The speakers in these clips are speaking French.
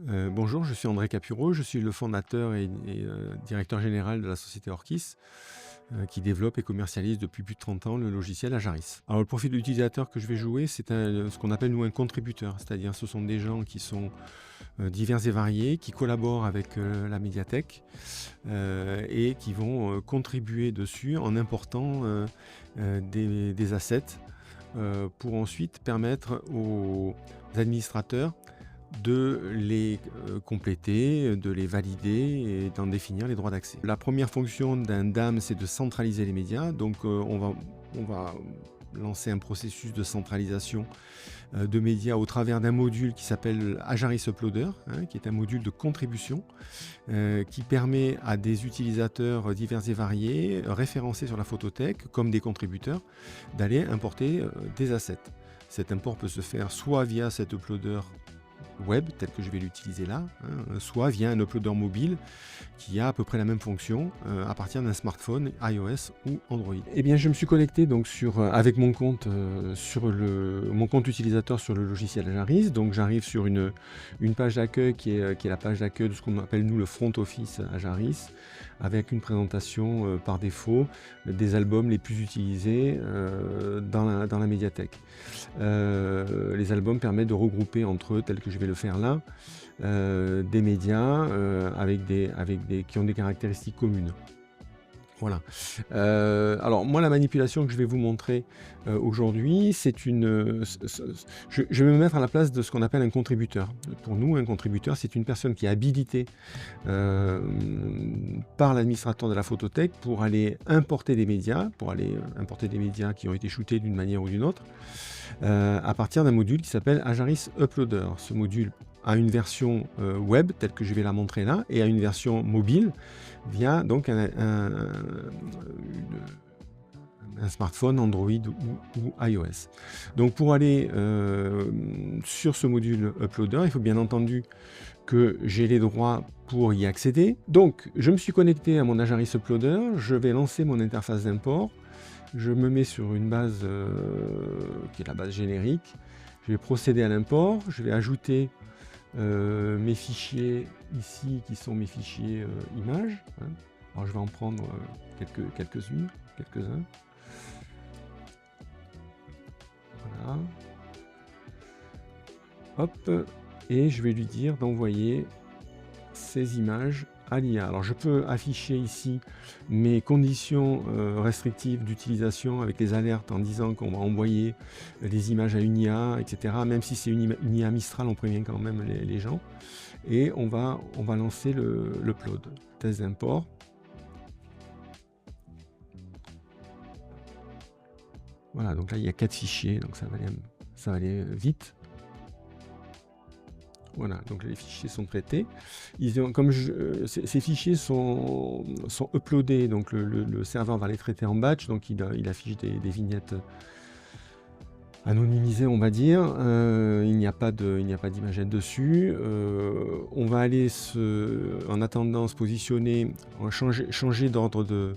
Bonjour, je suis André Capuro, je suis le fondateur et directeur général de la société Orkis, qui développe et commercialise depuis plus de 30 ans le logiciel Ajaris. Alors le profil de l'utilisateur que je vais jouer, c'est ce qu'on appelle nous un contributeur, c'est-à-dire ce sont des gens qui sont divers et variés, qui collaborent avec la médiathèque et qui vont contribuer dessus en important des assets pour ensuite permettre aux administrateurs de les compléter, de les valider et d'en définir les droits d'accès. La première fonction d'un DAM, c'est de centraliser les médias. Donc on va lancer un processus de centralisation de médias au travers d'un module qui s'appelle Ajaris Uploader, qui est un module de contribution qui permet à des utilisateurs divers et variés, référencés sur la photothèque comme des contributeurs, d'aller importer des assets. Cet import peut se faire soit via cet uploader web tel que je vais l'utiliser là, soit via un uploader mobile qui a à peu près la même fonction à partir d'un smartphone iOS ou Android. Et bien je me suis connecté donc avec mon compte mon compte utilisateur sur le logiciel Ajaris. Donc j'arrive sur une page d'accueil qui est la page d'accueil de ce qu'on appelle nous le front office Ajaris, avec une présentation par défaut des albums les plus utilisés dans la médiathèque. Les albums permettent de regrouper entre eux, tel que je vais le faire là, des médias qui ont des caractéristiques communes. Voilà. Alors moi, la manipulation que je vais vous montrer aujourd'hui, c'est je vais me mettre à la place de ce qu'on appelle un contributeur. Pour nous, un contributeur, c'est une personne qui est habilitée par l'administrateur de la photothèque pour aller importer des médias, qui ont été shootés d'une manière ou d'une autre, à partir d'un module qui s'appelle Ajaris Uploader. Ce module a une version web, telle que je vais la montrer là, et a une version mobile via donc un smartphone Android ou iOS. Donc pour aller sur ce module Uploader, il faut bien entendu que j'ai les droits pour y accéder. Donc je me suis connecté à mon Ajaris Uploader, je vais lancer mon interface d'import, je me mets sur une base qui est la base générique, je vais procéder à l'import, je vais ajouter mes fichiers ici qui sont mes fichiers images. Alors je vais en prendre quelques-uns. Voilà. Hop, et je vais lui dire d'envoyer ces images à l'IA. Alors je peux afficher ici mes conditions restrictives d'utilisation avec les alertes en disant qu'on va envoyer des images à une IA, etc. Même si c'est une IA Mistral, on prévient quand même les gens. Et on va lancer l'upload. Test d'import. Voilà, donc là il y a 4 fichiers, donc ça va aller vite. Voilà, donc les fichiers sont traités. Ces fichiers sont uploadés, donc le serveur va les traiter en batch, donc il affiche des vignettes anonymisées, on va dire. Il n'y a pas d'imagette dessus. On va aller en attendant se positionner, changer d'ordre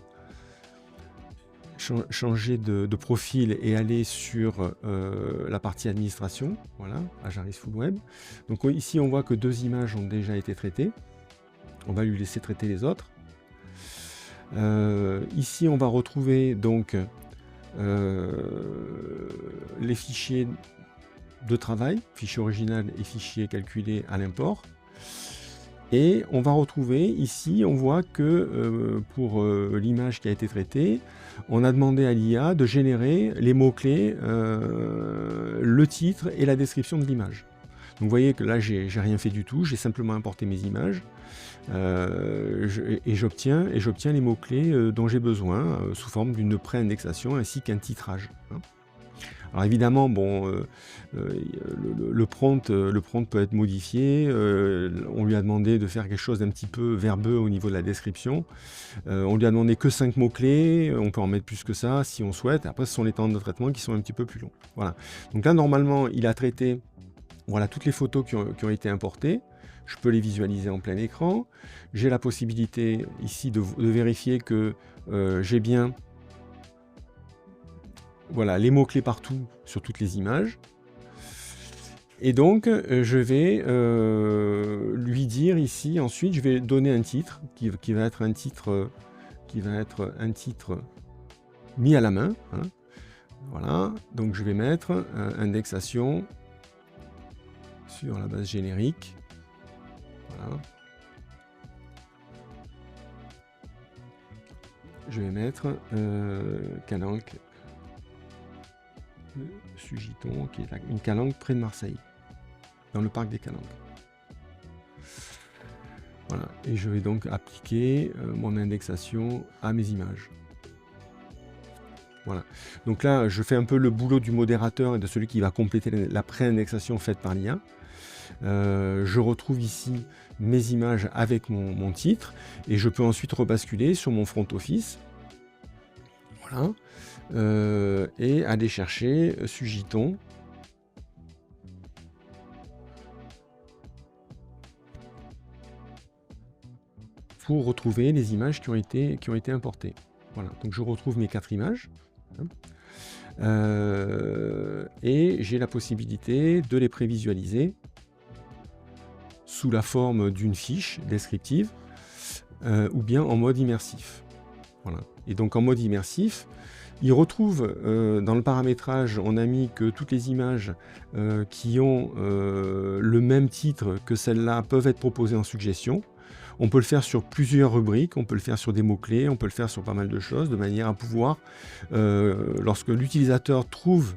changer de profil et aller sur la partie administration, voilà, Ajaris Full Web. Donc ici on voit que 2 images ont déjà été traitées, on va lui laisser traiter les autres. Ici on va retrouver donc les fichiers de travail, fichier original et fichier calculé à l'import. Et on va retrouver ici, on voit que pour l'image qui a été traitée, on a demandé à l'IA de générer les mots-clés, le titre et la description de l'image. Donc vous voyez que là, j'ai rien fait du tout, j'ai simplement importé mes images et j'obtiens les mots-clés dont j'ai besoin sous forme d'une pré-indexation ainsi qu'un titrage. Alors évidemment, bon, le prompt peut être modifié. On lui a demandé de faire quelque chose d'un petit peu verbeux au niveau de la description. On lui a demandé que 5 mots-clés. On peut en mettre plus que ça si on souhaite. Après, ce sont les temps de traitement qui sont un petit peu plus longs. Voilà. Donc là, normalement, il a traité voilà, toutes les photos qui ont été importées. Je peux les visualiser en plein écran. J'ai la possibilité ici de vérifier que j'ai bien voilà, les mots-clés partout sur toutes les images. Et donc, je vais ici, ensuite, je vais donner un titre qui va être un titre mis à la main, hein. Voilà, donc je vais mettre indexation sur la base générique. Voilà. Je vais mettre Calanque, Sugiton, qui est une calanque près de Marseille, dans le parc des Calanques. Voilà, et je vais donc appliquer mon indexation à mes images. Voilà, donc là je fais un peu le boulot du modérateur et de celui qui va compléter la pré-indexation faite par l'IA. Je retrouve ici mes images avec mon titre et je peux ensuite rebasculer sur mon front office. Voilà, et aller chercher Sugiton. Pour retrouver les images qui ont été importées. Voilà, donc je retrouve mes 4 images. Et j'ai la possibilité de les prévisualiser sous la forme d'une fiche descriptive ou bien en mode immersif. Voilà. Et donc en mode immersif, il retrouve dans le paramétrage, on a mis que toutes les images qui ont le même titre que celle-là peuvent être proposées en suggestion. On peut le faire sur plusieurs rubriques, on peut le faire sur des mots-clés, on peut le faire sur pas mal de choses, de manière à pouvoir, lorsque l'utilisateur trouve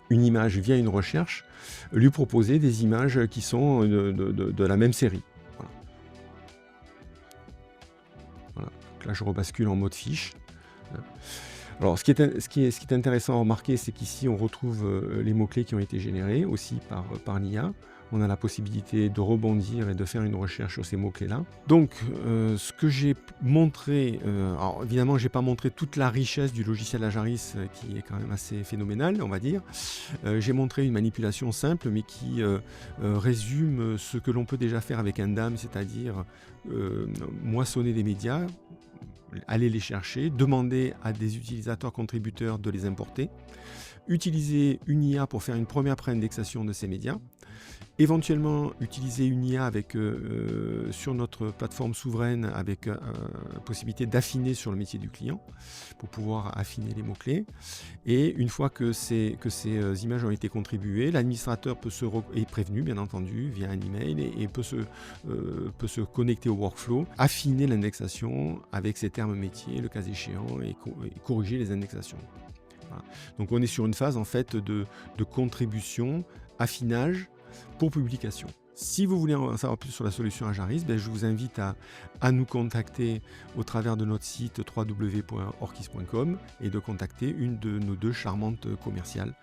une image via une recherche, lui proposer des images qui sont de la même série. Voilà. Voilà. Donc là, je rebascule en mode fiche. Alors, ce qui est intéressant à remarquer, c'est qu'ici, on retrouve les mots-clés qui ont été générés aussi par l'IA. On a la possibilité de rebondir et de faire une recherche sur ces mots-clés-là. Donc, ce que j'ai montré, alors évidemment, je n'ai pas montré toute la richesse du logiciel Ajaris, qui est quand même assez phénoménal, on va dire. J'ai montré une manipulation simple, mais qui résume ce que l'on peut déjà faire avec un DAM, c'est-à-dire moissonner des médias, aller les chercher, demander à des utilisateurs contributeurs de les importer, utiliser une IA pour faire une première pré-indexation de ces médias, éventuellement utiliser une IA avec, sur notre plateforme souveraine avec possibilité d'affiner sur le métier du client pour pouvoir affiner les mots-clés. Et une fois que ces images ont été contribuées, l'administrateur est prévenu bien entendu via un email et peut se connecter au workflow, affiner l'indexation avec ses termes métiers, le cas échéant, et corriger les indexations. Voilà. Donc on est sur une phase en fait de contribution, affinage, pour publication. Si vous voulez en savoir plus sur la solution Ajaris, je vous invite à nous contacter au travers de notre site www.orkis.com et de contacter une de nos 2 charmantes commerciales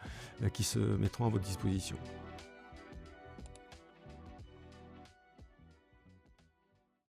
qui se mettront à votre disposition.